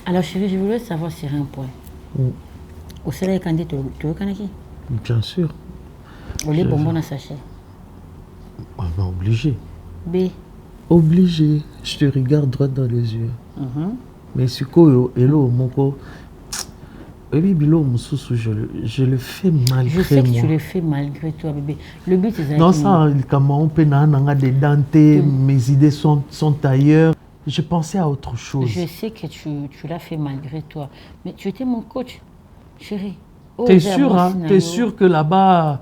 Alors chérie, je voulais savoir sur un point. Au salaire candidat, tu veux connaître qui? Bien sûr. Au lait bonbon à sachet. Ah ben obligé. B. Obligé. Je te regarde droit dans les yeux. Mais ce que hello moko. Oui, bilo mususu, je le fais malgré moi. Je sais que tu le fais malgré toi, bébé. Le but c'est non ça, comment on peut n'anga des dents, mes idées sont ailleurs. Je pensais à autre chose. Je sais que tu l'as fait malgré toi, mais tu étais mon coach, chérie. Oh, t'es sûr, hein? T'es sûr que là-bas...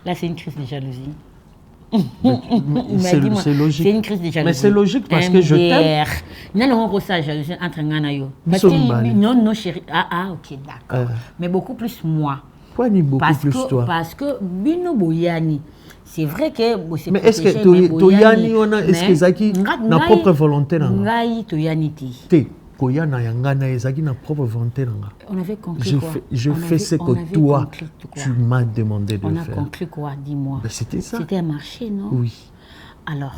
Là, c'est une crise de jalousie. C'est logique. C'est une crise de jalousie. Mais c'est logique parce que je t'aime. Non, non, ça jalousie entre Nganayo. Non, chérie. Ah, ok, d'accord. Mais beaucoup plus moi. Pourquoi ni beaucoup plus toi? Parce que Bino Boyani, c'est vrai que... Mais est-ce que Toyani, est-ce que Zaki n'a propre volonté? Ngai Toyani ti. Koyana Yangana et Zaki n'a propre volonté. On avait conclu quoi? Je fais ce que toi, tu m'as demandé de faire. On a conclu quoi? Dis-moi. C'était ça. C'était un marché, non? Oui. Alors,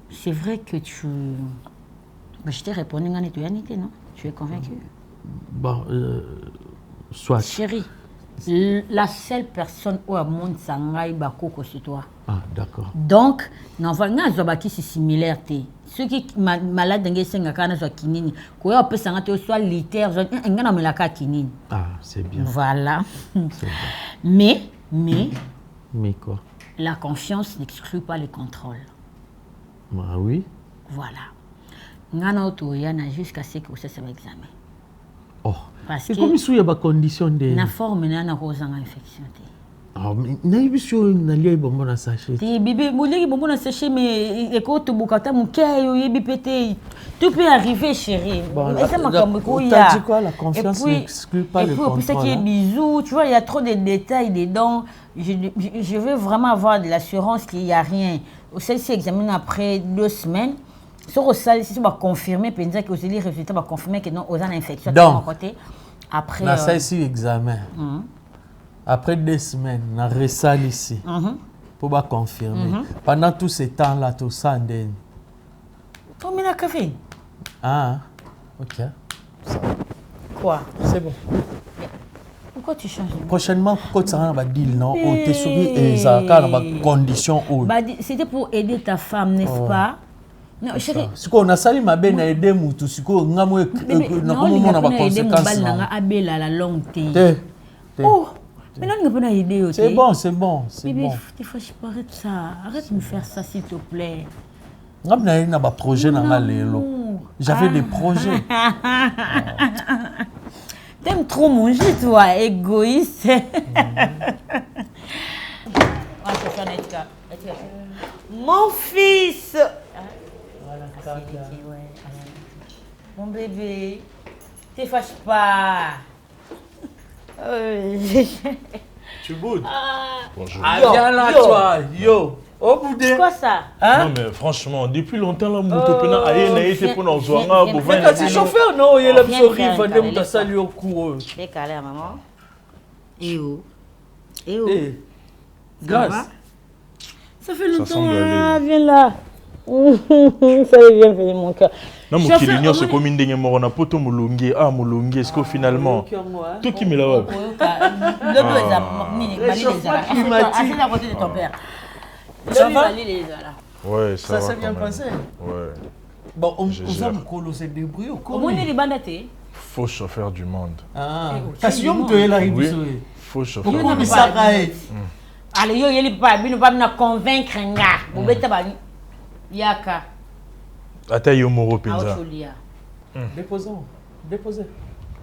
c'est vrai que tu... je t'ai répondu, non? Tu es convaincu? Bon, soit. Chérie, la seule personne où elle monte Sangai Bakoko, c'est toi. Ah, d'accord. Donc, non, voilà, c'est similaire. Ceux qui malades dengue senga kana soit kinini, quoi peut s'engager soit litère, ngana me la ka kinini. Ah, c'est bien. Voilà. Bien. Mais quoi? La confiance n'exclut pas le contrôle. Ah oui. Voilà. Ngana otoyana jusqu'à ce que vous fassiez l'examen. Oh. Parce que comme il y a des conditions de. Na forme na cause infection. Ah, mais n'ayibisho n'aliye bonbon na sachet. Bébé, moulé bonbon na sachet mais écoute bukata mukeyo yebi pété. Tout peut arriver chérie. Et ça m'a comme t'as dit quoi, la confiance n'exclut pas le contrôle. Et puis ça qui est bisous, tu vois, il y a trop de détails dedans. Je veux vraiment avoir de l'assurance qu'il n'y a rien. Celle-ci examine après 2 semaines. Sur le salle, si tu vas confirmer, puis dire que les résultats vont confirmer que non, aux infections de mon côté. Après. La celle-ci examen. Après 2 semaines, on a resal ici pour confirmer. Pendant tout ce temps-là, tout ça en dehors. Combien de café? Ah, ok. Quoi? C'est bon. Pourquoi tu changes? Prochainement, quand tu as un deal, non? Ou tu es soumis et ça a des conditions. C'était pour aider ta femme, n'est-ce pas? Non, chérie. Si on a sali ma belle aider mutu, si on a moins conséquences. Oh, mais non, on pas aider. C'est bon, c'est bon, c'est bon. Des fois, je peux arrêter ça. Arrête de me faire ça, s'il te plaît. J'avais des projets. T'aimes trop manger, toi, égoïste. Mon fils. Mon bébé, ne te fâche pas. Tu boudes? Bonjour. Ah, viens là, toi. Yo. Oh, boudé. C'est quoi ça? Non, mais franchement, depuis longtemps, là, Moutopena a été pour nous jouer. Mais quand tu chauffeur, non, il y a la souris, il va nous saluer au coureux. Je vais caler à maman. Et où? Grâce. Ça fait longtemps. Viens là. Ça vient venir mon cœur. Non, mon kilignon, c'est comme une dernière mort. On a poto moulongué. Ah, moulongué, est-ce que finalement. Tout qui me l'a vu. Le réchauffement climatique. À côté de ton père. Ça va? Ouais, ça s'est bien passé. Ouais. Bon, on va me coloser des bruits. Comment on est les bandatés? Faux chauffeur du monde. Ah, parce que tu es là, il oui. Faux chauffeur du monde. Allez, yo, il pas me convaincre. Vous bêtez pas. Yaka. Ata yo moro penza. Déposons.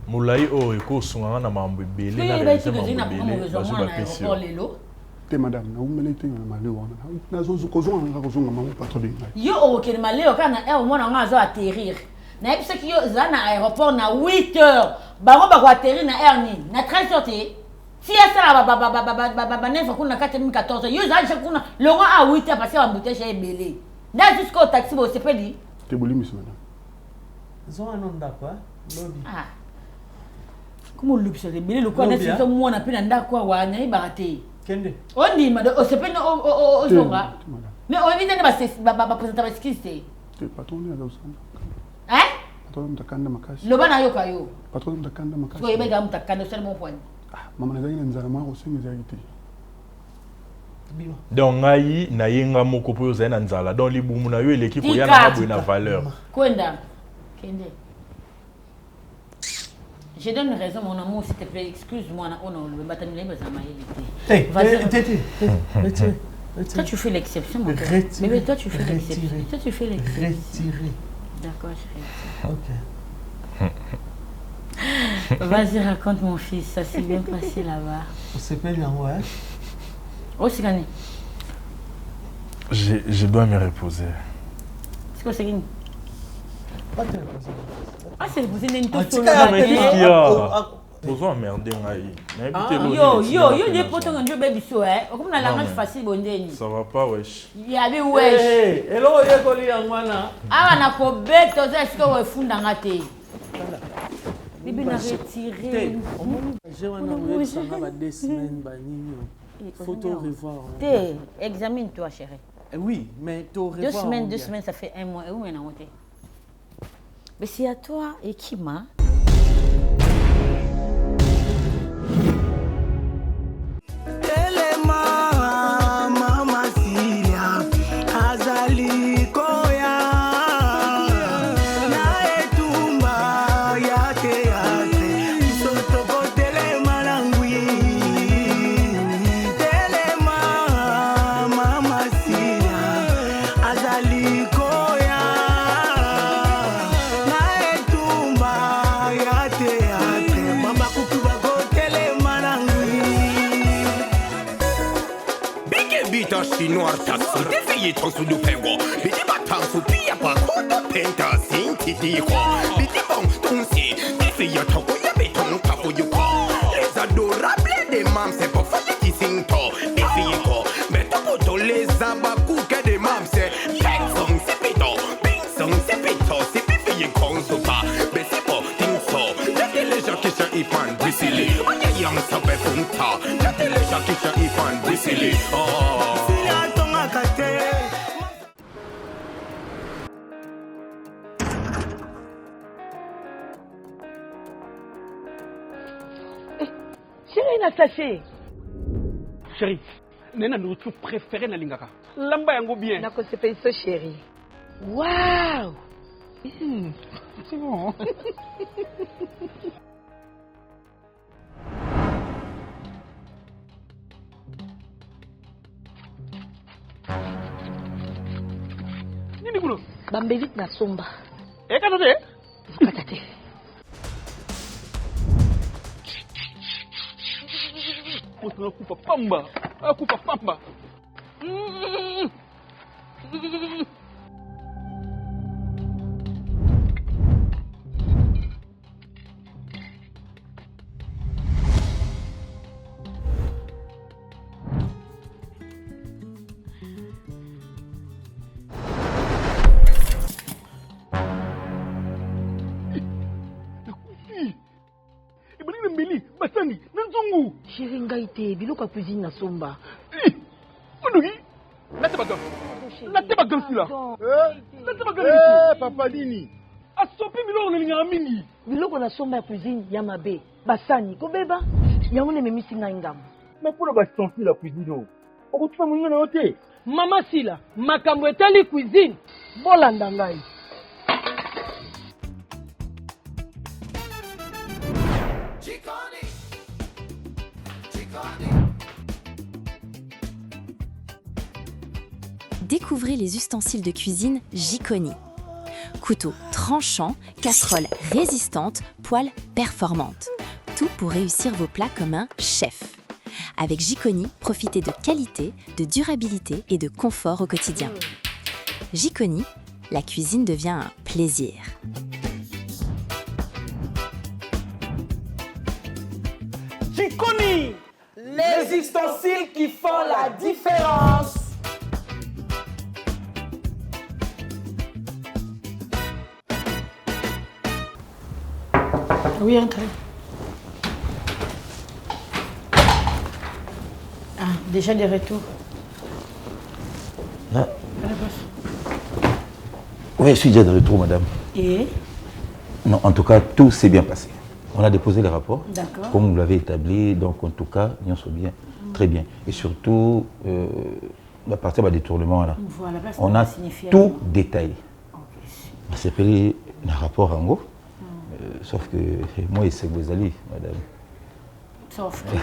Moulai o eko sunga na mambo belé na réalité mambo belé. Te madame, na umele te na malé wana. Na zo kozonga nga kozonga mamu patrouille. Yo o ke malé o kana e o mona nga zo atterrir. Na episa ki yo za na aéroport na 8h. Bango ba ko atterrir na air ni. Na 13h te. Si ya sala ba nefa kuna 4014. Yo za je kuna le roi à 8h parce que la bouteille est belé. Là jusqu'au taxi bo c'est pas dit. Te boli miss madame. Zo anonda quoi? Lobby. Ah. Comment lobby c'est belé le quoi na si so mo na pe na ndakwa wa na ibate. Kende. On dit madame, c'est pas au zonga. Mais on vient de passer ba présenter ce qui c'est. Te patron ya zo. Hein? patron mtakanda makasi. Loba na yoka yo. Patron mtakanda makasi. Ko yebega mtakanda c'est mon point. Mama nazali na nzala mwa kosenga ezalite. Donc ngai na yenga moko po yo na nzala donc libumu na yo eleki ko ya na boye na valeur. Kwenda. Kende. Je donne une raison, mon amour, s'il te plaît, excuse-moi, on a le bâtiment, toi, tu fais l'exception, mon père. Mais toi, tu fais l'exception. Toi, tu fais l'exception. Retirer. D'accord, je fais. Ok. Vas-y, raconte, mon fils, ça s'est bien passé là-bas. On s'appelle Yango, hein? Oh, c'est gagné. Je dois me reposer. C'est quoi, c'est gagné? Pas te reposer. Ah, c'est reposer d'une toute seule. Bonjour, merde, yo, des potons en jeu baby so, hein. Comme la langue facile, bon déni. Ça va pas, wesh. Il y avait wesh. Hello, yekoli yangwana. Ah, na ko bet, to est-ce que vous funda ngate. Bibi na retiré. J'ai un ça va 2 semaines, faut te revoir. Examine-toi, chérie. Oui, mais te revoir. 2 semaines, ça fait 1 mois. Et où est-ce que mais c'est à toi et qui m'a. Noir tassu de fille tansu du pego bidi batansu pia pa koto penta sinti diho bidi bon tunsi de fille toko ya beton kapo yuko les adorables des mams c'est pas fallait qui sinto de fille ko mais to les abaku que des mams c'est pexong c'est pito pexong c'est pito c'est fille consupa mais c'est pas tinso les gens qui sont ifan brisili on y young ça fait funta les gens qui sont ifan brisili oh Sachet. Chérie, nena nourriture préférée na lingaka. Lamba yango bien. Nako se paye ça chérie. Waouh. C'est bon. Nini kulo? Bambevite na somba. Katate? Katate. Akupa pamba. Akupa pamba. Chérie Ngaïté, biloko cuisine na somba. Onugi, laisse ma gueule. Laisse ma gueule là. Laisse ma gueule. Papa Dini. Asopi biloko na lingana mingi. Biloko na somba cuisine ya mabe. Basani ko beba. Yango ne memisi nga ngam. Mais pour la sentir la cuisine. Oko tufa munyo na yote. Mama Sila, makambo etali cuisine. Bolanda ngai. Découvrez les ustensiles de cuisine Jikoni. Couteau tranchant, casserole résistante, poêle performante. Tout pour réussir vos plats comme un chef. Avec Jikoni, profitez de qualité, de durabilité et de confort au quotidien. Jikoni, la cuisine devient un plaisir. Jikoni, les ustensiles qui font la différence. Oui, entrez. Ah, déjà de retour. Ah. Oui, je suis déjà de retour, madame. Et Non, en tout cas, tout s'est bien passé. On a déposé les rapports, comme vous l'avez établi, donc en tout cas, ils sont bien, très bien. Et surtout, à partir du détournement, là, on a tout détaillé. On s'est pris un rapport en gros, sauf que moi, c'est Ngozali, madame. Sauf que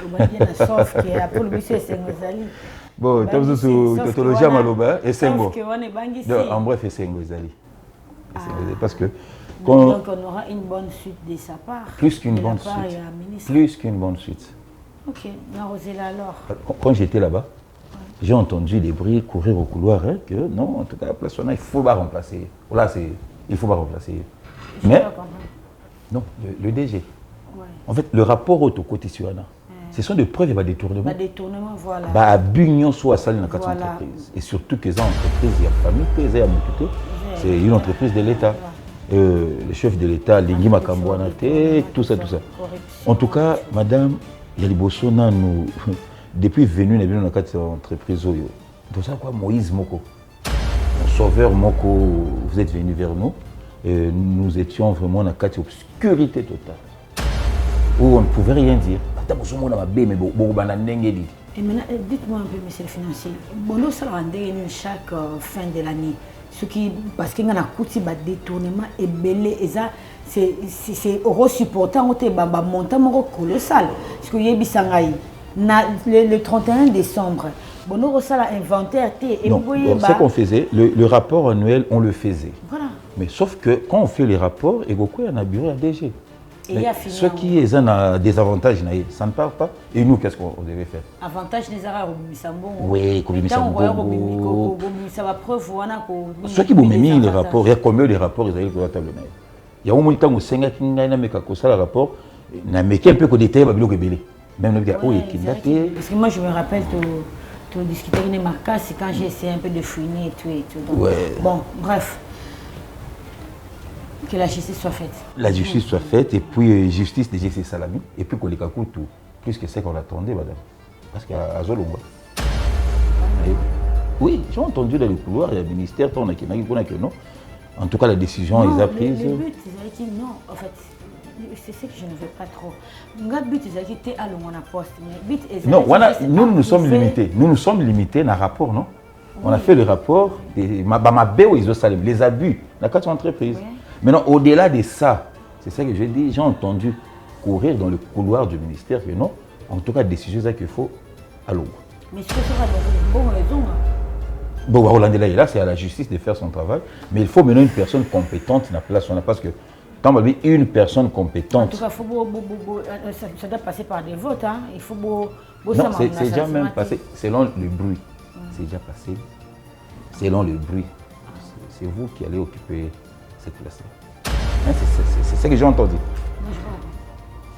après le monsieur, c'est Ngozali. Bon, tu as besoin de tautologie à Maloba, et c'est Ngo. En bref, c'est Ngozali. Parce que. Donc on aura une bonne suite de sa part. Plus qu'une bonne suite. Plus qu'une bonne suite. Ok, Narosela alors. Quand j'étais là-bas, j'ai entendu des bruits courir au couloir, hein, que non, en tout cas, la place, il faut pas remplacer. Là, il faut pas remplacer. Mais, non, le DG. Ouais. En fait, le rapport au côté Suana, ce sont des preuves de détournement. Détournement, voilà. À Bugnon, soit à Salle dans quatre entreprises. Et surtout que ces entreprises, il y a famille, il y a Moukouté, c'est une entreprise de l'État. Le chef de l'État, Lingui Makambouanate, tout ça, tout ça. En tout cas, madame, Yaliboso, nous, depuis venu, nous avons dans cette entreprise. Tout ça, quoi, Moïse Moko, mon sauveur Moko, vous êtes venu vers nous. Et nous étions vraiment dans cette obscurité totale, où on ne pouvait rien dire. Et maintenant, dites-moi un peu, monsieur le financier, bon, ça va chaque fin de l'année. Ce qui, parce qu'il y a un détournement et belé, c'est euro supportant au montant colossal. Parce que le 31 décembre, bon, on a inventaire. Ce qu'on faisait, le rapport annuel, on le faisait. Voilà. Mais sauf que quand on fait les rapports, il y a un bureau à DG. Ce qui est un des avantages, ça ne parle pas. Et nous, qu'est-ce qu'on devait faire? Avantage des arabes, oui, ça va preuve. Ceux qui ont mis les rapports, il y a combien de rapports ils ont table. Il y a au moins le temps où il y a un rapport, il y a un peu de détails, même le gars, parce que moi, je me rappelle, tu discutais avec Marcas, c'est quand j'ai essayé un peu de fouiner et tout. Donc, bon, bref. Que la justice soit faite. La justice soit faite, et puis justice de GC Salami, et puis qu'on les calcule tout, plus que ce qu'on attendait, madame. Parce qu'à Zolomba. Oui, j'ai entendu dans le couloir, il y a le ministère, on a que non. En tout cas, la décision, ils ont prise. Le but, c'est non, en fait, c'est ce que je ne veux pas trop. Le but, c'est que tu as le poste. Non, nous sommes limités. Nous sommes limités dans le rapport, non? On a fait le rapport, les abus dans quatre entreprises. Maintenant, au-delà de ça, c'est ça que je dis, j'ai entendu courir dans le couloir du ministère que non, en tout cas, décision qu'il faut à l'eau. Mais ce que ça va dans une bonne raison. Bon, là, c'est à la justice de faire son travail, mais il faut maintenant une personne compétente dans la place, parce que quand on dit une personne compétente. En tout cas, ça doit passer par des votes, hein. Il faut non, c'est déjà même passé, selon le bruit. C'est déjà passé, selon le bruit. C'est vous qui allez occuper cette place-là. C'est ce que j'ai entendu.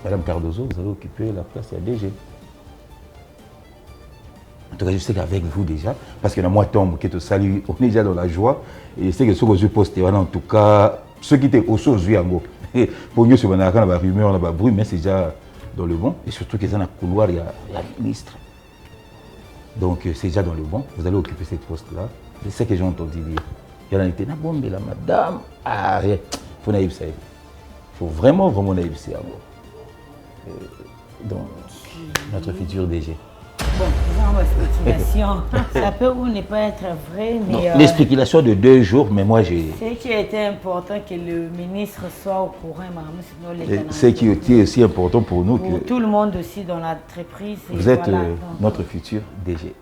Madame Cardozo, vous allez occuper la place à DG. En tout cas, je sais qu'avec vous déjà, parce que la moi tombe, qui te salue, on est déjà dans la joie. Et je sais que ceux que je poste, en tout cas, ceux qui étaient au sol, pour nous, c'est une rumeur, on a bruit, mais c'est déjà dans le bon. Et surtout qu'ils sont dans le couloir, il y a le ministre. Donc, c'est déjà dans le bon. Vous allez occuper cette poste-là. C'est ce que j'ai entendu dire. Il y en a été, la madame, il faut naïf ça. Il faut vraiment naïf ça. Donc, notre futur DG. Bon, ma spéculation, ça peut ou ne pas être vrai, mais... Les spéculations de 2 jours, mais moi j'ai... Ce qui était important que le ministre soit au courant, ce qui était aussi important pour nous. Pour tout le monde aussi dans l'entreprise. Vous êtes notre futur DG.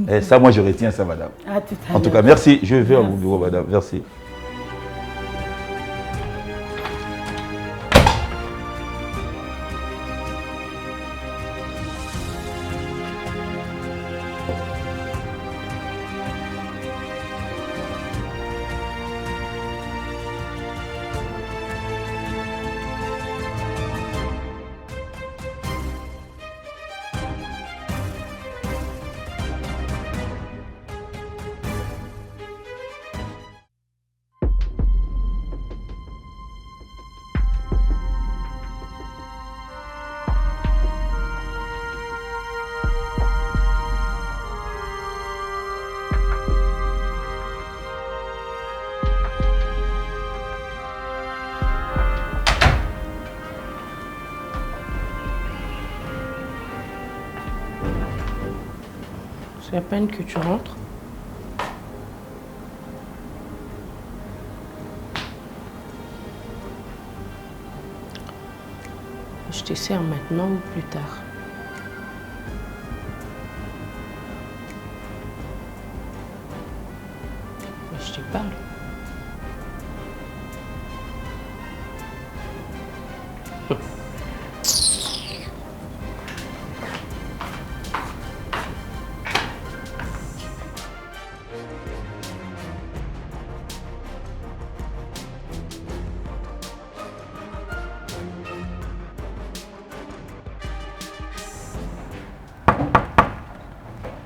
Et ça, moi je retiens ça, madame. En tout cas, merci. Je vais à mon bureau, madame. Merci. C'est à peine que tu rentres. Je te sers maintenant ou plus tard? Mais je te parle.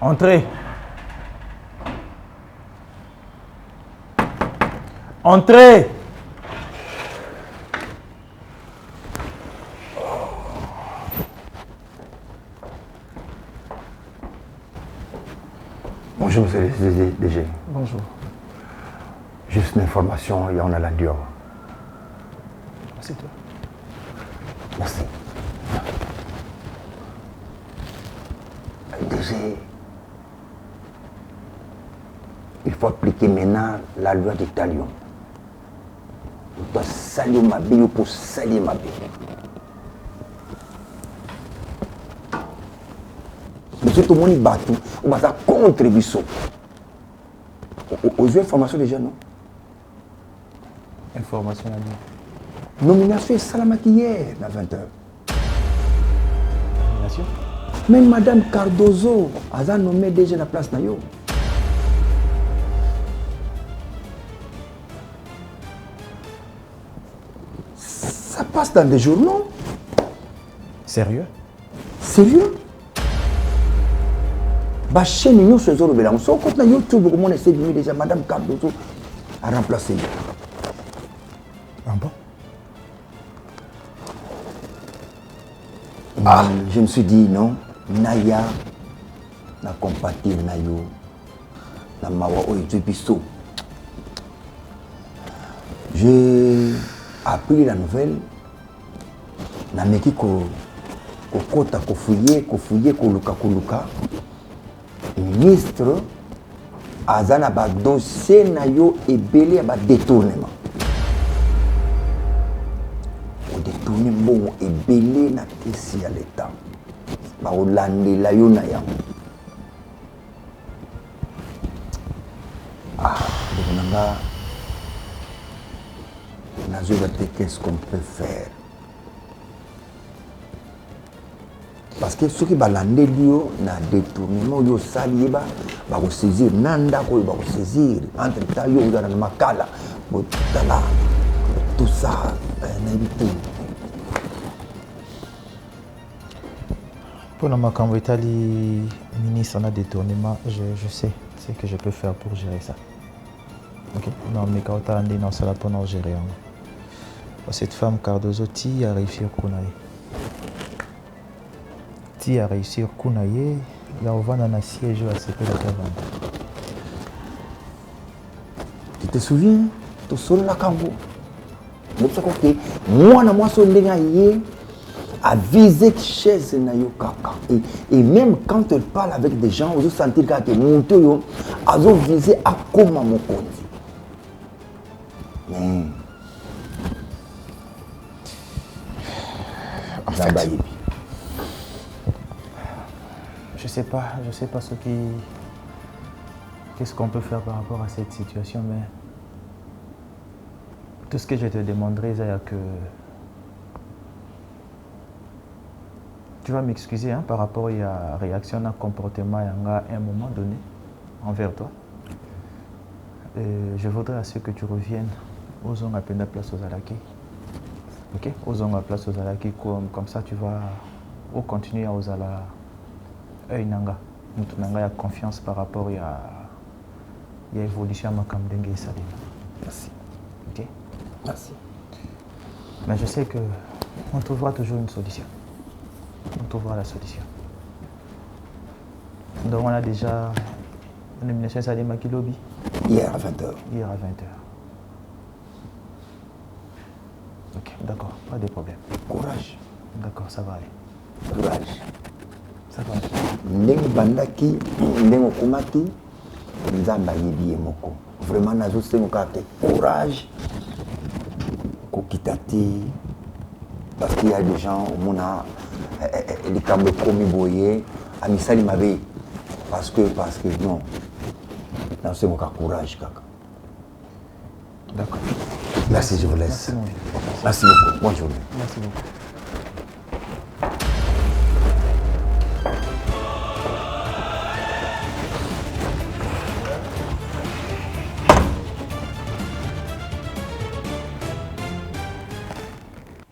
Entrez. Entrez. Bonjour, monsieur le DG. Bonjour. Juste une information, il y en a la Dior. C'est toi. Merci. DG, il faut appliquer maintenant la loi des talions. On doit saluer ma vie pour saluer ma vie. Monsieur, tout le monde est battu. On va faire contre Bissot. Aux yeux, information déjà, non? Information à dire. Nomination est salamaki hier, à 20h. Nomination? Même Madame Cardozo a nommé déjà la place Nayo. Ça passe dans des journaux. Sérieux? Sérieux? Bah chez nous, ce jour, on sort quand on YouTube, comment on essaie de déjà Madame Cardozo a remplacé. Ah bon? Ah. Je me suis dit non, Naya na compatir Nayo na mawa Oedubiso. J'ai appris la nouvelle. Na meki ko kota ko fouiller ko luka. Ministre azana ba dossier Nayo ebele ba détournement. Détourner bon et belé na kesi à l'état. Ba olande la yo na yango. Ah, nanga na qu'est-ce qu'on peut faire? Parce que ceux qui balande lio na détournement yo sali ba ko saisir nanda ko ba ko saisir entre temps yo na makala botala tout ça na éviter. Pour le Makambo Italie, ministre en a détournement, je sais ce que je peux faire pour gérer ça. Ok? Non, mais quand on a dit non, c'est là pour nous gérer. Cette femme Cardozo, qui a réussi à Kounaye. Qui a réussi à Kounaye, il y a un siège à ce que la tu te souviens? Tu sais la Kambo. Moi, je suis à viser chaise nayo kaka et même quand elle parle avec des gens vous sentir que mon toyo a visé à comment mon compte mais en fait, je sais pas ce qui qu'est-ce qu'on peut faire par rapport à cette situation, mais tout ce que je te demanderai c'est que tu vas m'excuser hein, par rapport à la réaction à un comportement à un moment donné envers toi. Et je voudrais à ce que tu reviennes aux zones à peine de place aux Alaki. Ok? Aux zones à place aux Alaki, comme ça tu vas continuer à aux Ala. Nanga. Nous avons confiance par rapport à l'évolution de ma dengue et Salim. Merci. Ok? Merci. Mais je sais qu'on trouvera toujours une solution. On trouvera la solution. Donc on a déjà une nomination Salim Makilobi. Hier à 20h. Hier à 20h. Ok, d'accord, pas de problème. Courage. D'accord, ça va aller. Courage. ndenge bandaki ndenge okomaki nzambe ayebi ye moko vraiment nazosenga kaka courage kokita te parce qu'il y a des gens omona likambo ekomi boye amisali mabe parce que non nazosenga kaka courage kaka. D'accord. Merci, je vous laisse. Merci beaucoup. Bonne journée. Merci beaucoup.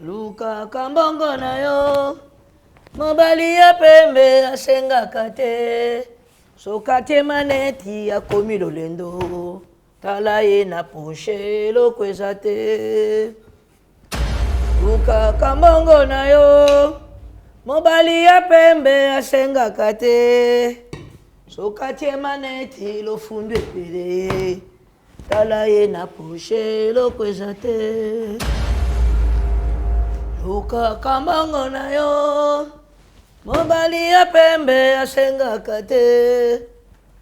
Luka kambongo na yo mobali ya pembe asengaka te soka te maneti akomi lolendo tala ye na poche lokweza te. Luka kambongo na yo mobali ya pembe asengaka te soka te maneti lofundu epele tala ye na poche lokweza te. Luka kambongo na yo mobali ya pembe asengaka te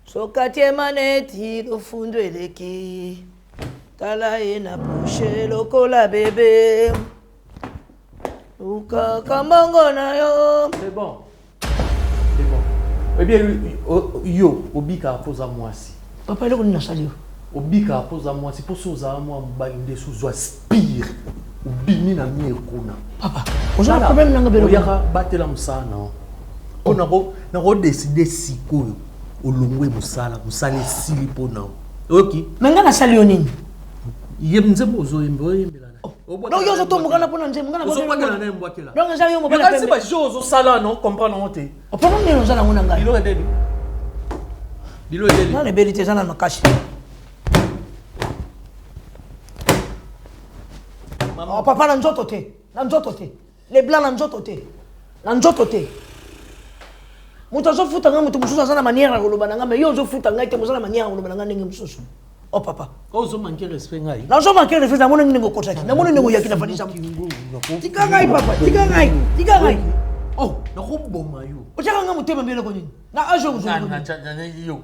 soka te maneti lofundu eleki tala ye na poche lokola bebe. Luka kambongo na yo. C'est bon. C'est bon. Eh bien, yo, obika apoza mwasi. Papa leko ni nasali yo. Obika apoza mwasi po soza mwa mbali ndesu zo aspire. Ubimi na mie kuna. Papa, oza na problème nanga belo. Oyaka batela musana. Ona ko décider sikoyo. Olongwe musala sili po na. OK. Menga na sali yo nini? Yemze bozo yembela. Non, yo zoto mugana pona nje mugana bozo mugana na mbwakela. Donc sali yo mobala pembe. Kasi ba jozo sala non comprendre honte. Opona nini ozala ngona ngai? Bilo edeli. Bilo edeli. Na le vérité zana na kashi. Oh papa na nzoto te. Na nzoto te. Les blancs na nzoto te. Na nzoto te. Muto zo futa nga muto mususu azana manière ya koloba nanga mais yo zo futa ngai te mozala manière ya koloba nanga ndenge mususu. Oh papa. Ozo manquer respect ngai. Na zo manquer respect na mona ningo kotaki. Na mona ningo yakina fanisa. Tika ngai papa, tika ngai. Tika ngai. Oh, na ko boma yo. Ochaka nga mutema mbele ko nini? Na ajo muzo. Na chanja yo.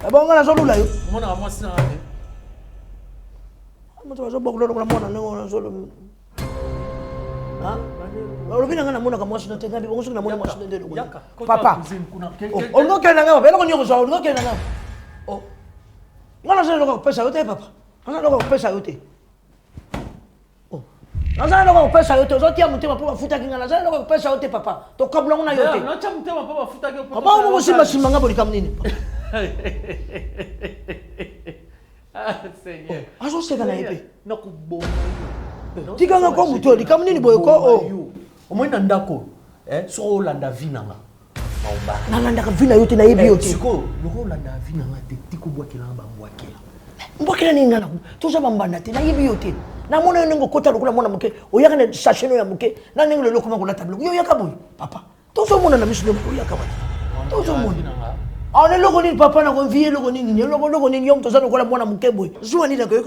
Abonga na zo lula yo. Mona amwasi na ate. Muto zo bokolo ko na mona ngo na zo lo. Ah? Olobina nga na mona ka mwasi na tenga bi bongo na mona mwasi ndende lo. Papa. Oh, no kena nga, belo ko nyoko zo, no kena nga. Oh. Ngana zo lo ko pesa yote papa. Ngana lo ko pesa yote. Oh. Ngana lo ko pesa yote, zo tia mutema po bafuta kinga na zo lo ko pesa yote papa. To kabla ngona yote. Na tia mutema po bafuta ke po. Papa mo simba simba nga boli kam nini. Ah, Seigneur. Azo seka na yepe. Na ko boma. Tika nga ko muto, likam nini boye ko o. Omwena ndako, so olanda vinanga. Maomba. Nalanda ka vina yote na yebi yote. Siko, loko olanda vinanga te tiko bwakela ba mbwakela. Mbwakela ni ngana ku. Toza bambanda te na yebi yote. Na mona yo ngo kota lokula mona muke. Oyaka na sacheno ya muke. Na ningo le lokoma ko la table. Yo yaka boy. Papa. Tozo mona na misu ko yaka ba. Tozo mona. On est logo ni papa na ko vie logo ni ni logo ni yom toza lokola mona muke boy. Zuwa ni na ko yo.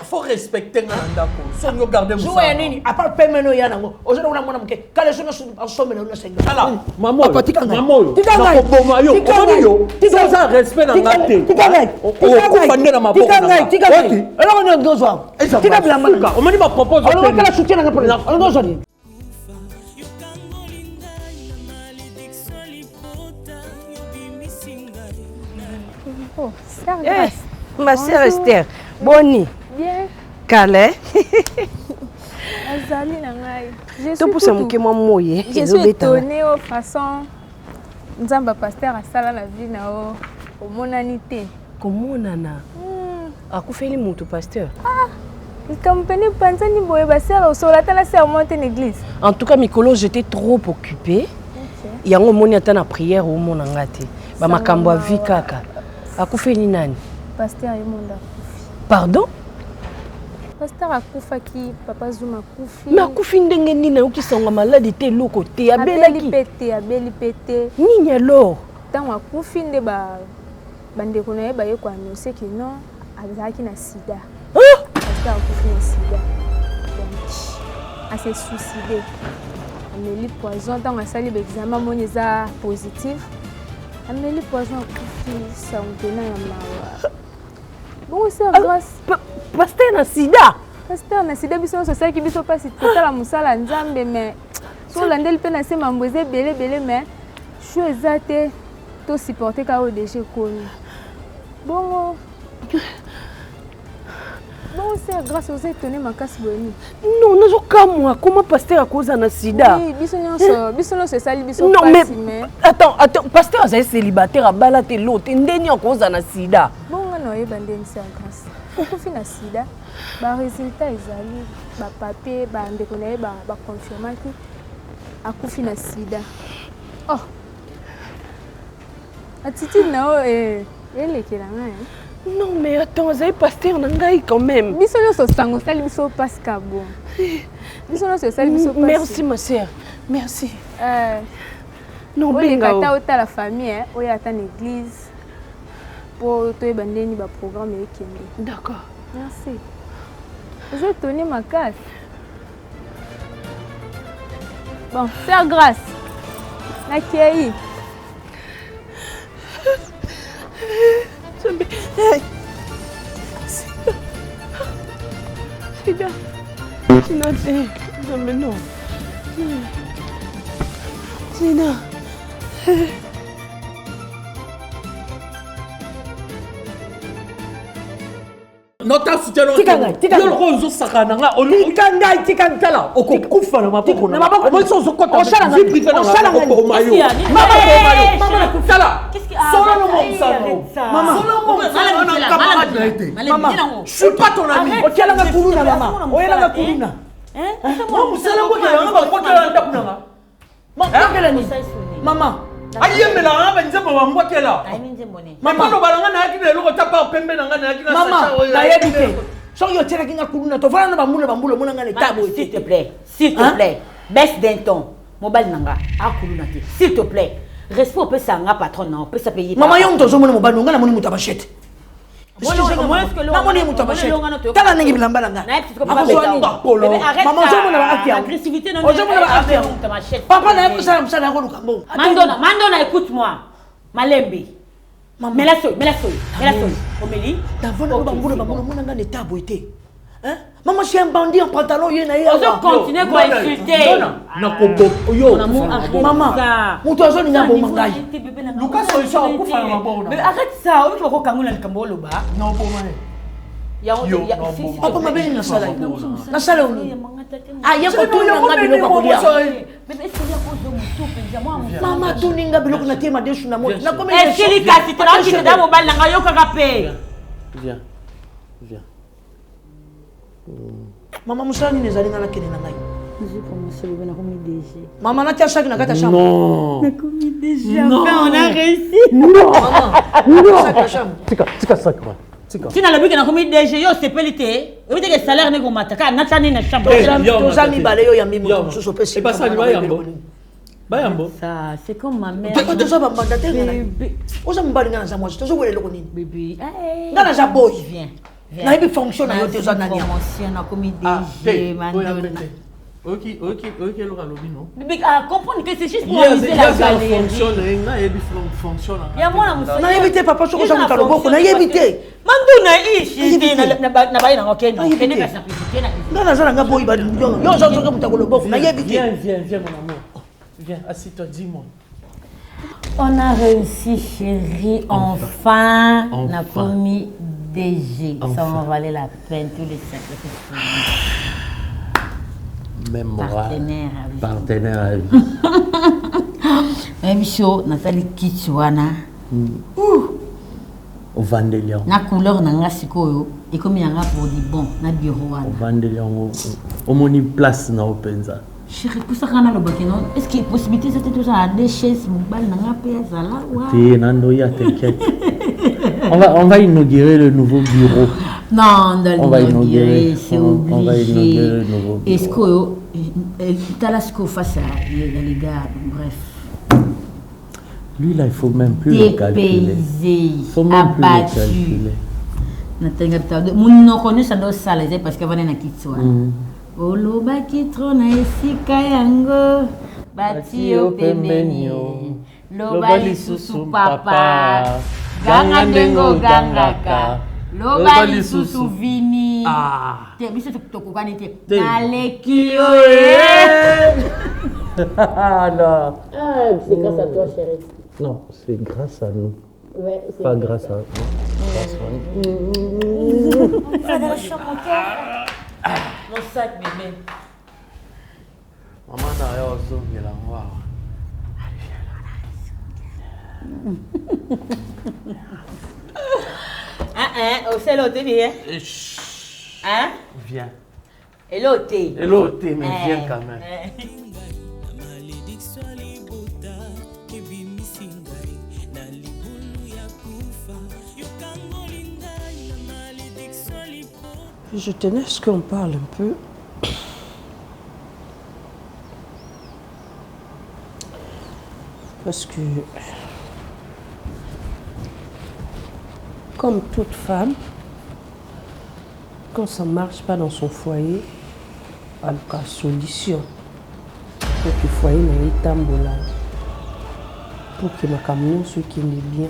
Faut respecter ngana ndako. So yo garder musa. Zuwa ya nini? Apart pemeno ya nango. Oza lokola mona muke. Kale so na asome na senga. Ala, mamo. Papa tika ngai. Mamo. Tika ngai. Boma yo. Yo. Tika za respect na ngate. Tika ngai. Ko fande na maboko. Tika ngai. Tika ngai. Eloko ni ngozwa. Tika bila mama. Omani ma propose. On va la soutien na ngapole. On ngozwa ni. Oh, ma sœur Esther, Bonnie. Bien. Calais. Azali na ngai. Je suis étonnée aux façons nzamba pasteur asala la vie na o omonani te. Komonana. Akufeli mutu pasteur. Ah. Kampeni panzani boye ba sœur au solata la serment en église. En tout cas Mikolo, j'étais trop occupée. Yango moni ata na prière au monanga te. Ba makambo a vie kaka. Akufeli nani? Pasteur Yemonda. Pardon? Pasteur akufaki, papa Zuma kufi. Mais akufi ndenge nini na ukisonga maladi te loko te abelaki. Abeli pété. Nini alors? Tant akufi nde bande ko na ba ye kwa annoncer que non, azaki na sida. Pasteur akufi na sida. Donc, a se suicidé. ameli poison ntango asali baexamen amoni eza positif ameli poison akufi sampena ya mawa bongo sœur grâce paster na sida paster na sida biso nyonso osalaki biso mpasi totala mosala nzambe mais so olandeli mpe na se mambo eza ebele mais chu eza te tosupporte kaka oyo deja ekomi bongo bon c'est grâce aux étonnés makasi boni non nazokamwa comment pasteur akoza na sida oui biso nyonso esali biso non mais attends pasteur azali célibataire abala te lote ndeni akoza na sida bonga na oyeba ndeni c'est grâce okufi na sida baresultat ezali bapapier bandeko na ye baconfirmaki akufi na sida oh attitude na oyo elekela ngai non mais attends, azali pasteur na ngai quand même. Biso nyonso sango sali biso passe kabo. Biso nyonso sali biso passe. Merci ma sœur. Merci. Non benga o. Ota la famille oya ata l'église. Pour to ebandeni ba programme ekende. D'accord. Merci. Vous êtes étonné ma casse. Bon, faire grâce. Nakei. Sida. Sida. Sida. Non. Sida. Nota soutien le rose sakana nga tikangai tikantala okufa na maboko na maboko moso zokota vie privée na maboko mayo mama kutala solo no monsano mama je suis pas ton ami otialanga kuluna mama oyelanga kuluna moi musala ngo ke nga ba kotela ndakunanga mama ayemela nga banzembo bambwakela mama no balanga na yaki na eloko tapa pembe na nga na yaki na sacha oyo na yebi te soki otielaki nga kuluna tovana na bambula mona nga na etabo s'il te plaît baisse d'un ton mobali nanga akuluna te s'il te plaît respect opesa nga patron na opesa payer mama yo moto ozomona mobali nga namoni moto abashete namoni moto abashete tala ndenge bilamba na nga mama ozomona baaki yango ozomona baaki yango papa na ye kosala mosala yango luka mbongo mandona écoute-moi malembe mela soy omeli davona bambula mona nga na etabo ete maman, je suis un bandit en pantalon, il y a un continuer à insulter. Maman, mon toison n'est pas bon mangage. Lucas, arrête ça, on va voir quand on a le cambo bas. Non, pour moi. Papa m'a bien na sala. Na sala oni. Ah, ya ko tuni nga biloko ko dia. Mama tuni nga biloko na tema deshu na moto. Na komi. Est-ce que kasi tena ki da mobile nga yo ka pe. Viens. Mama musala ni nezali nga na kene na ngai. J'ai commencé le na komi DG. Mama na tia chaque na kata chambre. Non. Na komi DG. Enfin on a réussi. Non. Maman. Tika sacre. Tu n'as le but que na komi DG yo sepelité. Yo te que salaire ne ko mataka na tani na chambre. Tozami bale yo ya mimi moto so pesi. Et pas ça ni bayambo. Bayambo. Ça c'est comme ma mère. Tu as pas mandaté bébé. Oza mbali nga na za moi. Tu zo wele loko nini? Bébé. Nga na za boy. Viens. Na ibi fonction na yo te za nani. Promotion na komi DG mandona. Ok, le ralobi non. Bébé, comprendre que c'est juste pour amuser la galerie. Fonctionne. Il y a moi la moussa. Na yebite papa soko za mutalo boko na yebite. Mandona ishi na bayi na ngokeni. Kende ka simplicité na. Nga za nga boy ba ndongo. Yo za soko mutalo boko na yebite. Viens mon amour. Viens, assis-toi, dis-moi. On a réussi chérie, enfin. On a commis DG. Ça en valait la peine tous les sacrifices. Même moral. Partenaire à vie. Même chose, Nathalie Kitsuana. Au Vandelion. Na couleur na sikoyo et comme il y a un produit bon na bureau wana. Au Vandelion au moni place na openza. Chérie, pour ça kana lo bakeno. Est-ce qu'il y a possibilité c'était tout ça à deux chaises mobile na pa ça là wa. T'es nando ya t'inquiète. On va inaugurer le nouveau bureau. Non, on va inaugurer, c'est obligé. On va inaugurer le nouveau bureau. Est-ce que Talasco face à les gars, bref. Lui là, il faut même plus le calculer. Il faut même plus le calculer. Mon connaît ça doit ça parce que va na kitso. Oloba kitro na esika yango. bati yo pembeni loba lisusu papa ganga ndengo gangaka loba lisusu vini te biso tokokani te naleki yo Non. C'est grâce à toi, chérie. Non, c'est grâce à nous. Ouais, c'est pas grâce à nous. Grâce à nous. Fédération, mon cœur. Mon sac, bébé. Maman n'a rien au zoom, il a voir. C'est l'autre, bien. Hein? Viens. Et l'autre. Et l'autre, mais viens quand même. Je tenais à ce qu'on parle un peu. Parce que, comme toute femme, quand ça ne marche pas dans son foyer, elle a une solution pour que le foyer n'ait pas de pour que le camion soit qui est bien.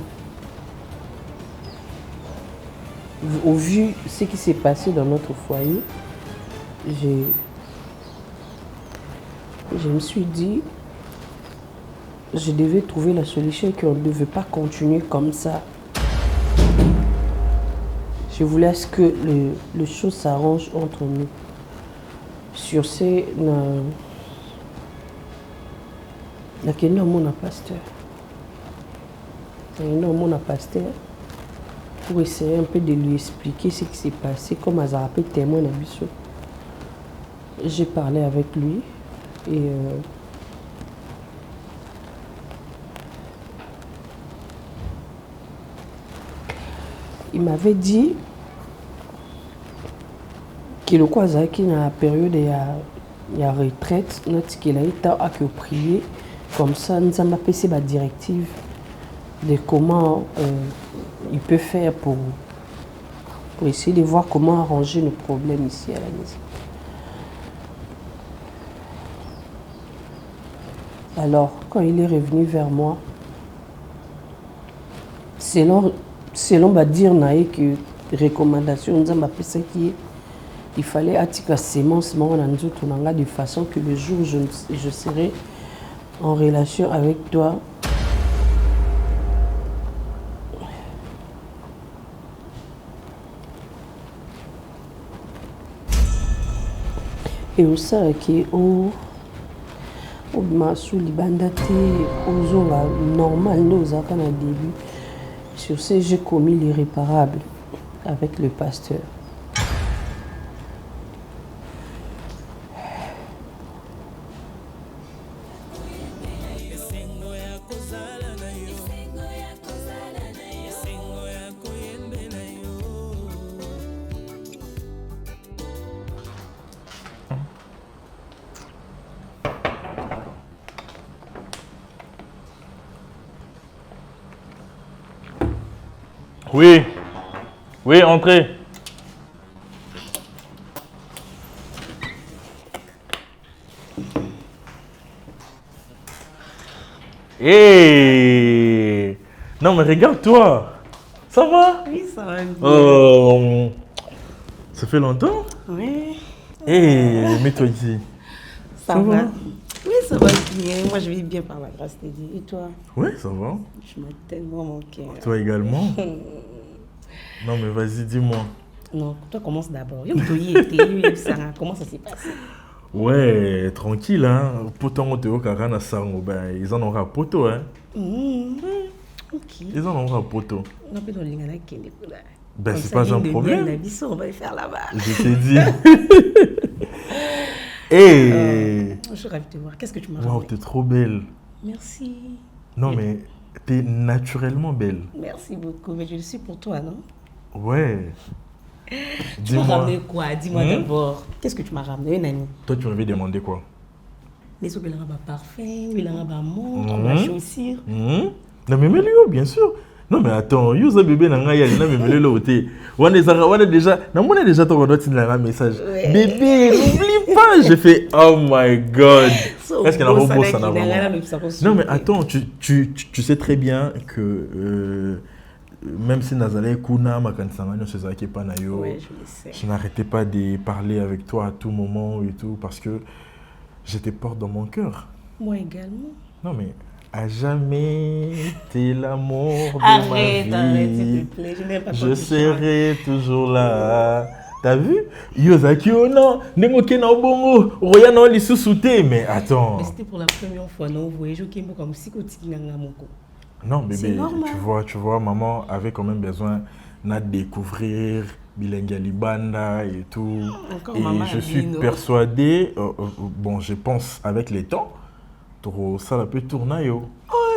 Au vu de ce qui s'est passé dans notre foyer, je me suis dit je devais trouver la solution et qu'on ne devait pas continuer comme ça. Je voulais à ce que les choses s'arrangent entre nous. Sur ces... Il y a un pasteur. Il y a un pasteur pour essayer un peu de lui expliquer ce qui s'est passé, comme elle a rappelé témoin d'Abisso. J'ai parlé avec lui et il m'avait dit que le Kwaza qui dans la période il y a retraite, notre qu'il a été à que prier comme ça, nous avons passé la directive de comment il peut faire pour essayer de voir comment arranger le problème ici à la maison. Alors, quand il est revenu vers moi, selon dire que recommandation nous avons appelé ça qui il fallait attirer sémence de façon que le jour où je serai en relation avec toi, et aussi qui au masu libandate aux zones normales nous avons un début. Sur ce, j'ai commis l'irréparable avec le pasteur. Oui, oui, entrez. Hey! Non mais regarde-toi. Ça va? Oui, ça va bien. Ça fait longtemps? Oui. Hey, mets-toi ici. Ça va? Oui, ça va bien. Moi, je vis bien par la grâce de Dieu. Et toi? Oui, ça va. Je m'ai tellement manqué. Toi également? Non, mais vas-y, dis-moi. Non, toi commence d'abord. Comment ça s'est passé? Ouais, tranquille, hein. Pourtant, ils en auront poto, hein. Ok. Ils en auront poto. Ben, c'est pas un problème. On va le faire là-bas. Je t'ai dit. Hey! Je suis ravie de te voir. Qu'est-ce que tu m'as Wow, t'es trop belle. Merci. Non, mais t'es naturellement belle. Merci beaucoup. Mais je le suis pour toi, non? Ouais. Tu m'as ramené quoi? Dis-moi d'abord. Qu'est-ce que tu m'as ramené, Nani? Toi, tu m'avais demandé quoi? Les autres, il a un parfum, il a un montre, la chaussure. Non, mais lui, bien sûr. Non, mais attends, Youza bébé n'a y a mais le on est déjà. Non, on a déjà ton un message. Bébé, n'oublie vois, j'ai fait oh my god. Est-ce qu'il y a un beau ça n'a Non mais attends, tu sais très bien que même si Nazalé Kuna Makansangano Sezaki Panayo, je n'arrêtais pas de parler avec toi à tout moment et tout parce que je te porte dans mon cœur. Moi également. Non mais à jamais t'es l'amour de ma vie. Arrête s'il te plaît, je n'aime pas. Je serai toujours là. T'as vu? Yozaki oh non, Nengoke na obongo, Roya na lisusuté, mais attends. Mais c'était pour la première fois, non? Vous voyez, je suis comme psychotique nangamoko. Non, bébé, tu vois, maman avait quand même besoin de découvrir Bilenga Libanda et tout. Encore et maman je suis persuadé, bon, je pense avec les temps, ça peut tourner. Oh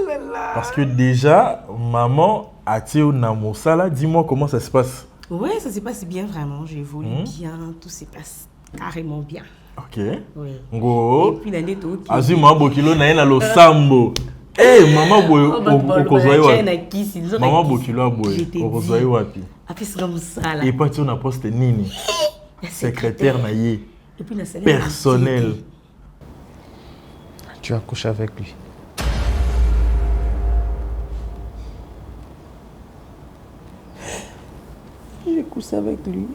là là! Parce que déjà, maman a tiré Namo Sala, dis-moi comment ça se passe. Oui, ça se passe bien vraiment. J'évolue bien, tout se passe carrément bien. Ok. Oui. Ngo. Et puis l'année toute. Azuma Bokilo na ena lo sambo. Eh, maman boy, okozoi wapi? Maman Bokilo boy, okozoi wapi? Apesika musala. Et pas tu na poste nini? Secrétaire na ye. Personnel. Tu as couché avec lui. J'ai couché avec lui.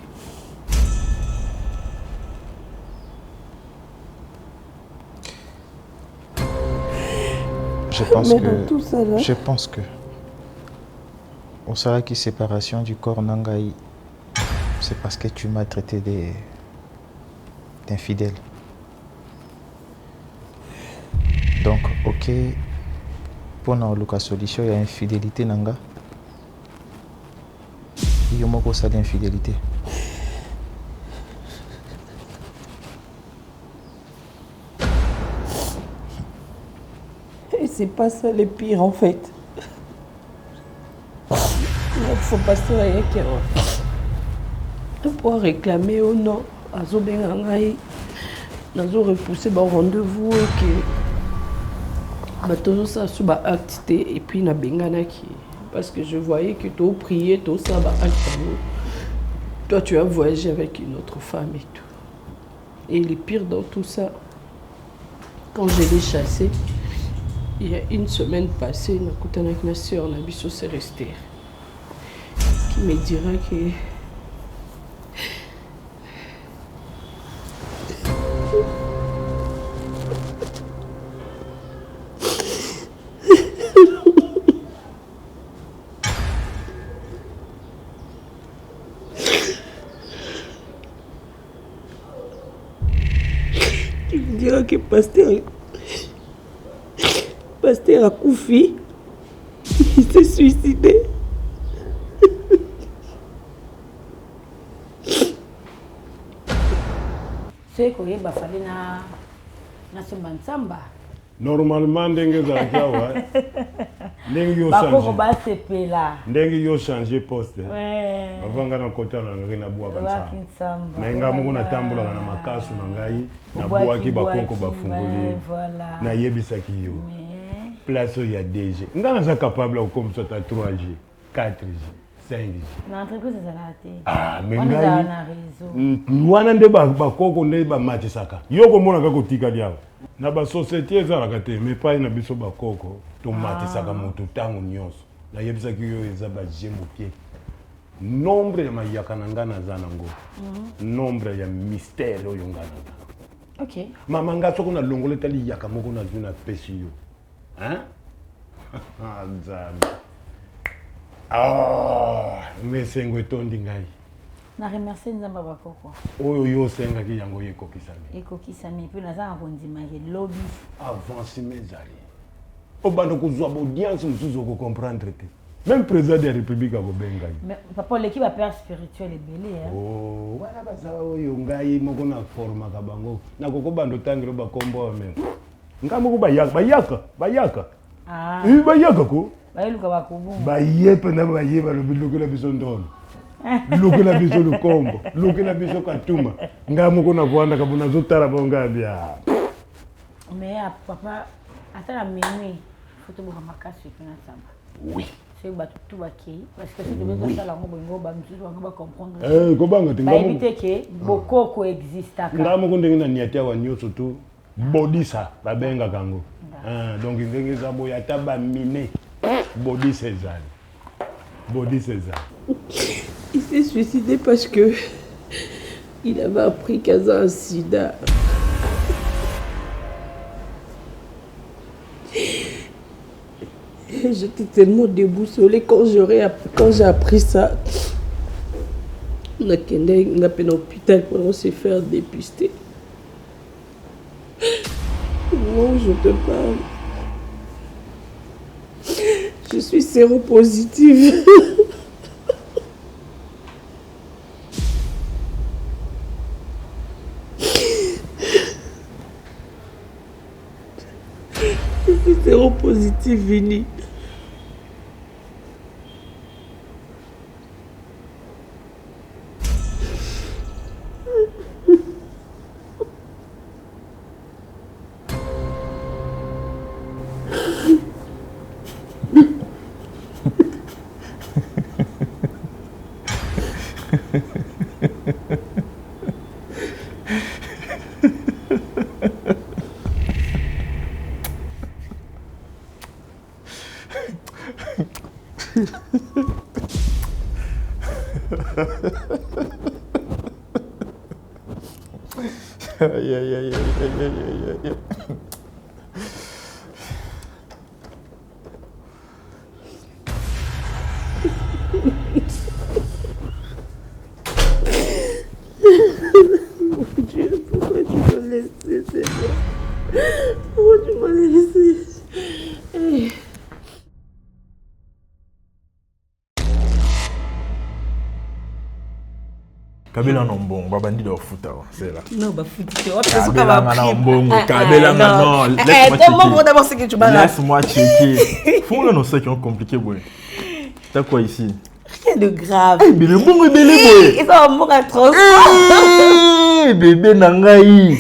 Je pense que on sera qui séparation du corps Nangaï, c'est parce que tu m'as traité d'infidèle. Donc, ok, pour la solution, il y a infidélité Nanga. Il y a ça d'infidélité. Et c'est pas ça le pire en fait. Il faut passer rien qui pour réclamer ou non. Azo bengangai. Nazo repousser ba rendez-vous que batozo ça sous ba acte et puis na bengana qui parce que je voyais que tu priais tout ça ba acte. Toi tu as voyagé avec une autre femme et tout. Et le pire dans tout ça, quand je l'ai chassé, il y a une semaine passée, ma soeur Nabiso s'est restée. Qui me dira que il me dira que Pasteur Akoufi, il s'est suicidé. C'est quoi, il fallait na Samba. Normalement, ndenge za jawa. Ndenge yo changer. Ndenge yo changer poste. Ouais. Avanga na kota na ngina bua kansa. Na nga mungu na tambula na makasu na ngai na bua ki bakoko bafunguli. Voilà. Na yebisaki yo. Place il y a DG. Nous sommes capables comme ça 3G, 4G, 5G. L'entreprise est ratée. Ah, mais nous avons des bakoko ne ba matisaka. Yo komona kako tika dia. Na ba société za rakate mais pas na biso bakoko to matisaka moto tango nyonso. Na yebisa ki yo eza ba jembo pied. Nombre ya mayaka nangana za nango. Nombre ya mystère yo ngana. OK. Mama ngaso ko na longole tali yaka moko na juna pesi yo. Hein? Ah, mais c'est un tondi ngai. Na remercier nzamba bakoko. Oyo yo senga ki yango ye kokisami. Ekokisami pe na za kondima ke lobby. Avance mezali. Obando kuzwa audience musuzo ko comprendre te. Même président de la République a gobenga. Mais papa l'équipe a père spirituel et belé hein. Oh, wana baza oyo ngai moko na forma ka bango. Na koko bando tangiro ba kombo même. Ngamu bayaka. Ah. Bayaka ko. Bayeluka bakubu. Bayepe na bayeba lo biloko la biso ndono. Luke la biso le kombo, luke la biso katuma. Ngamu ko na vwanda ka bona zotala bonga bia. Mais papa, attends la minuit, faut te boire makasi pe na samba. Oui. C'est tout bakei parce que c'est de ça la ngo ba mzuzu nga ba comprendre. Kobanga tinga. Ba éviter que bokoko existe aka. Nga mo ndenge na niatia wa nyoso tu bodisa ba benga kango. Donc ndenge za boya taba miné. Body César. Il s'est suicidé parce que il avait appris qu'il a un sida. J'étais tellement déboussolée quand j'ai appris ça. On a fait un hôpital pour se faire dépister. Au moment où je te parle, je suis séropositive. Je suis séropositive, Vini. Mon Dieu, pourquoi tu m'as laissé, Seigneur? Pourquoi tu m'as laissé? Hey. Kabila non babandi do futa c'est là. Non, bah futa. Kabila non Kabila non. Laisse-moi d'abord ce que tu m'as là. Laisse-moi checker. Faut le non ça qui est compliqué boy. T'as quoi ici? Rien de grave. Eh bébé bon boy. Ils sont amour atroce. Eh bébé nangai.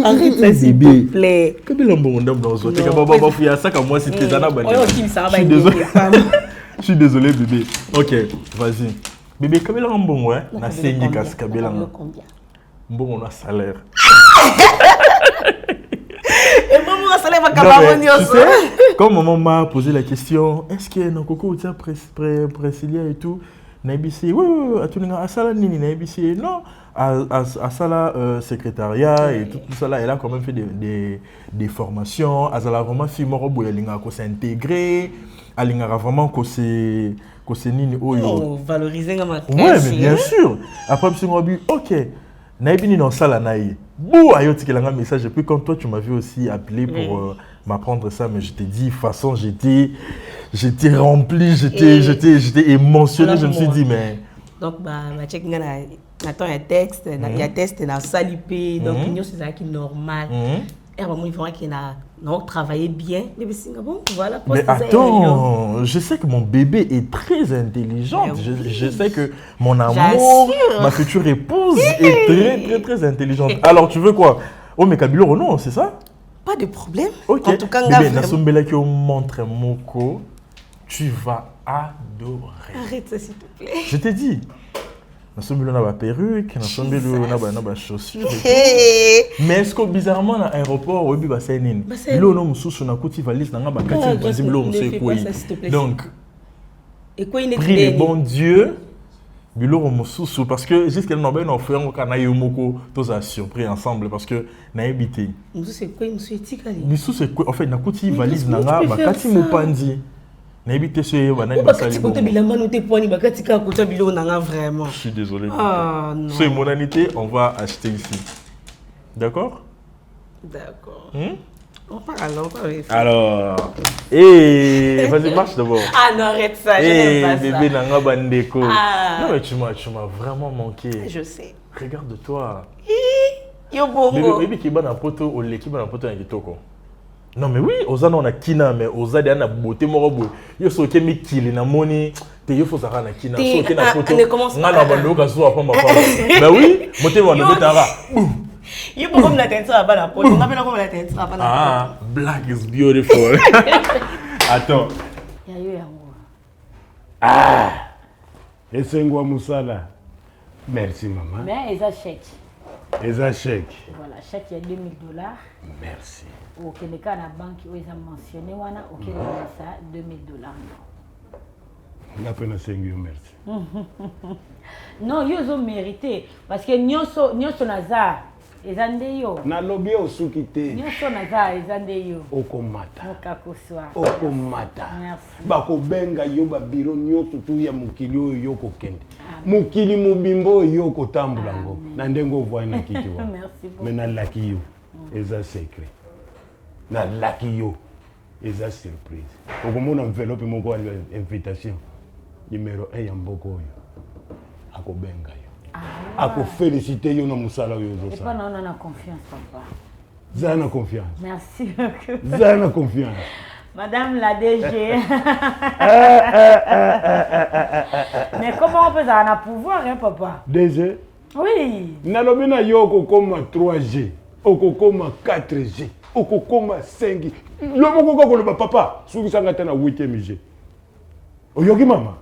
Arrête ça s'il te plaît. Kabila bon ndam dans zo. T'es baba fouya ça comme moi si t'es dans la bande. Je suis désolé bébé. OK, vas-y. Bébé, Kabila un bon, ouais. Na sengi kas Kabila. Bon, on a salaire. Et maman a salaire va camaronier aussi. Comme maman m'a posé la question, est-ce que non coco tu as précilia et tout, naibisi oui, à tout ninga asala nini naibisi non, à sala secrétariat et tout ça là, elle a quand même fait des formations, asala vraiment film robo yalinga ko s'intégrer, alinga vraiment ko c'est valoriser ma ouais, mais bien sûr. Après, je me suis dit, ok, naïbini dans ça la naïe. Bouh, ayoti qui l'a un message. Et puis, quand toi, tu m'avais aussi appelé pour m'apprendre ça, mais je t'ai dit, de toute façon, j'étais rempli, j'étais émotionné. Je me suis dit, mais. Donc, bah, check, attends, un texte, il y a test, il y a salipé, donc, c'est normal. Et vraiment, il faudra qu'il a travaillé bien. Mais bon, voilà. Mais attends, je sais que mon bébé est très intelligente. Je sais que mon amour, ma future épouse est très, très, très intelligente. Alors, tu veux quoi? Oh, mais Kabilo, non, c'est ça? Pas de problème. Ok. En tout cas, bébé, Nasombela qui montre Moko, tu vas adorer. Arrête ça, s'il te plaît. Je t'ai dit. Nasombela n'a pas perruque, Nasombela n'a pas chaussures. Mais est-ce que bizarrement, dans l'aéroport, oui, bah c'est nini. Bilo no mususu na kuti valise na ngaba kati bazim lo musu quoi. Donc prie les bons dieux. Bilo mususu parce que jusqu'à nous ben on fait un kana yomoko tous à surpris ensemble parce que na habité. Musu c'est quoi musu etikali. Musu c'est quoi en fait na kuti valise na ngaba kati mopandi. Na habité ce banani basali. Côté bilamba nous te poani bakati ka côté bilo na vraiment. Je suis désolé. Ah non. C'est mon anité, on va acheter ici. D'accord? D'accord. On parle alors. Alors, vas-y, marche d'abord. Ah non, arrête ça, je n'aime pas ça. Bébé Nanga Bandeko. Non, mais tu m'as vraiment manqué. Je sais. Regarde-toi. Yo bongo. Bébé qui bat dans poto, ou l'équipe dans poto avec Toko. Non, mais oui, Oza on a kina, mais Oza de na beauté morobo. Yo so ke mi kili na moni. Te yo faut ça na kina. So ke na poto. Ngana bando ka so apa mapa. Ben oui, moté wa no betara. You put la tête à la peau. On appelle comme la tête à la black is beautiful. Attends. Il y a eu amour. Ah! Et c'est quoi Moussala? Merci maman. Mais ils ont chèque. Ils ont chèque. Voilà, chèque il y a $2000. Merci. Au Québec, la banque, ils ont mentionné, au Québec, ça $2000. On a peine à 5 merci. Non, ils ont mérité. Parce que nous sommes nazar. Ils ont dit yo. Na lobby au soukité. Nous sommes nazar, ils ont dit yo. Okomata. Okomata. Merci. Bako benga yo ba biro nyoso tu ya mukili oyo yoko kende. Mukili mubimbo yoko tambulango. Na ndengo voix na kiti wa. Merci beaucoup. Mais na laki yo. Eza secret. Na laki yo. Eza surprise. Okomona enveloppe moko ya invitation. Numéro 1 ya mboko oyo. Akobenga yo. Ako féliciter yo na musala yo zo. Et pas non, on a confiance papa. Zana confiance. Merci. Zana confiance. Madame la DG. Mais comment on peut en avoir pouvoir hein papa? DG? Oui. Nalobi na yo okokoma 3G, okokoma 4G, okokoma 5G. Lo moko ko ko papa, soki sanga tana 8e G. Oyoki mama.